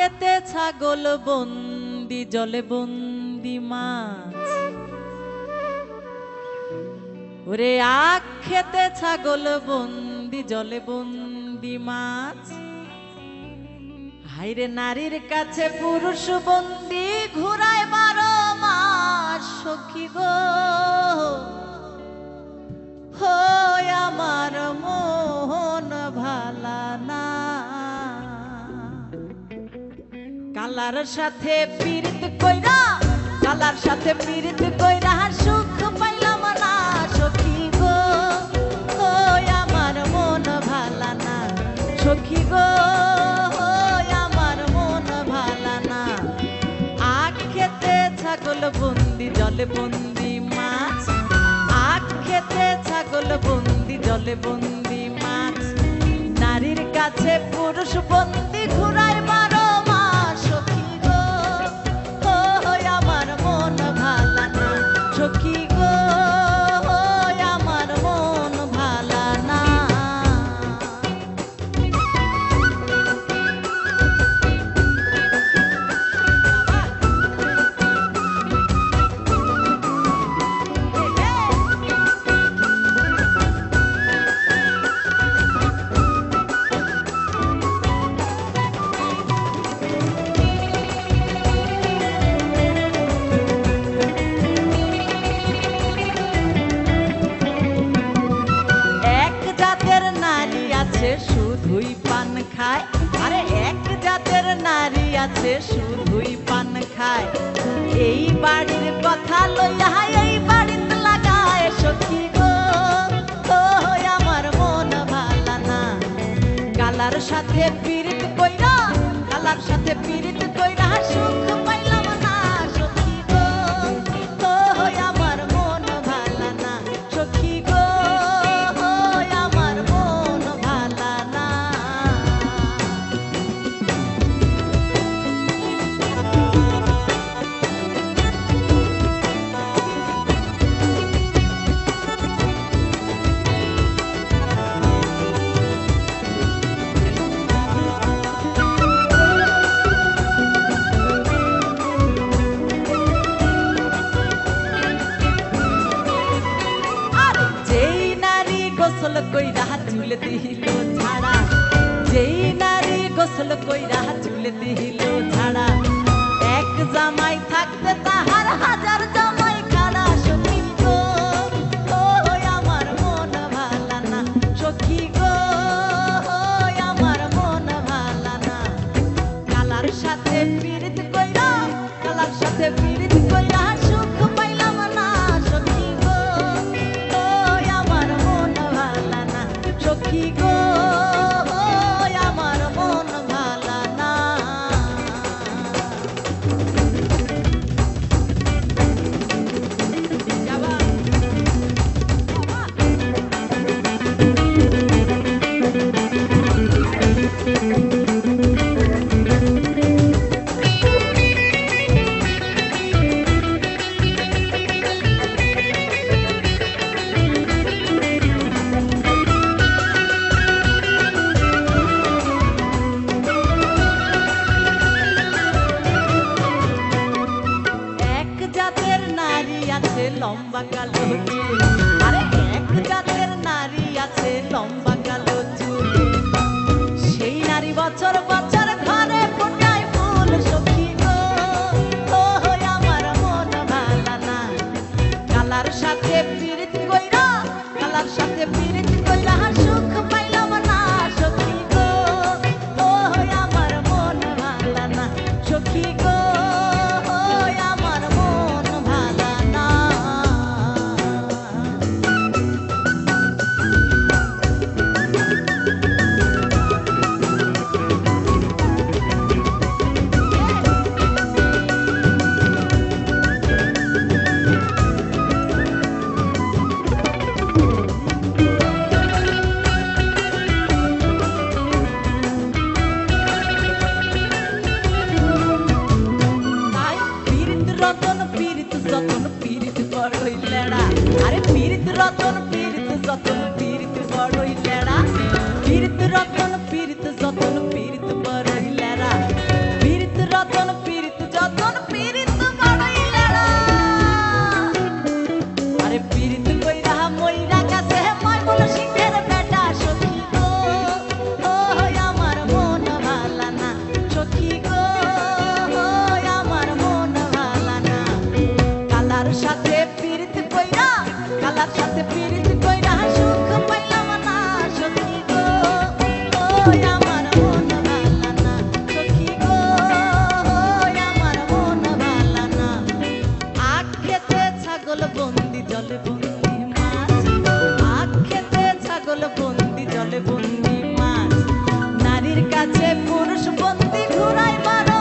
খেতে ছাগল বন্দি জলে বন্দি মাছ, ওরে আখ খেতে ছাগল বন্দি জলে বন্দি মাছ। হাইরে নারীর কাছে পুরুষ বন্দি ঘুরায় 12 মাস। সখী গো হয় আমার মন ভালা না, কালার সাথে পীড়িত কইরা, কালার সাথে পীড়িত কইরা সুখ পাইলাম না। সখী গো হয় আমার মন ভালা না, সখী গো হয় আমার মন ভালা না। আখ খেতে ছাগল বন্দি জলে বন্দি মাছ, আখ খেতে ছাগল বন্দি জলে বন্দি মাছ। নারীর কাছে পুরুষ বন্দি ঘুরায় 12 মাস। সখী গো হয় আমার মন ভালা না, সখী গো হয় আমার মন ভালা না। শুধুই পান খায়, আরে এক জাতের নারী আছে শুধুই পান খায়। এই বাড়ির কথা লইয়া এই বাড়িতে লাগায়। সখী গো আমার মন ভালা না, কালার সাথে পীড়িত কইরা, কালার সাথে পীড়িত কইরা সুখ পাইলাম না। সখী গো আমার মন ভালা না, সখী গো আমার মন ভালা না। গোসল কইরা চুলে দিল ঝাড়া, যেই নারী গোসল কইরা চুলে দিল ঝাড়া। এক জামাই থাকতে তাহার হাজার জামাই খাড়া। সখী গো আমার মন ভালা না, সখী গো আমার মন ভালা না। কালার সাথে পীড়িত কইরা, কালার সাথে পীড়িত কইরা সুখ পাইলাম না। সখী গো আমার মন ভালা না, সখী গো আমার মন ভালা না। লম্বা কালো চুল, আরে এক জাতের নারী আছে লম্বা কালো চুল। সেই নারী বছর বছর ঘরে ফোটায় ফুল। সখী গো আমার মন ভালা না, কালার সাথে পীড়িত কইরা, কালার সাথে পীড়িত কইরা সুখ পাইলাম না। সখী গো আমার মন ভালা না, সখী গো আমার মন ভালা না। আরে পীড়িত রতন পীড়িত যতন পীড়িত বড়ই লেড়া, পীড়িত রতন পীড়িত যতন পীড়িত বড়ই লেড়া। ছাগল বন্দি জলে বন্দি মাছ, আখ খেতে ছাগল বন্দি জলে বন্দি মাছ, নারীর কাছে পুরুষ বন্দি ঘুরাই মারা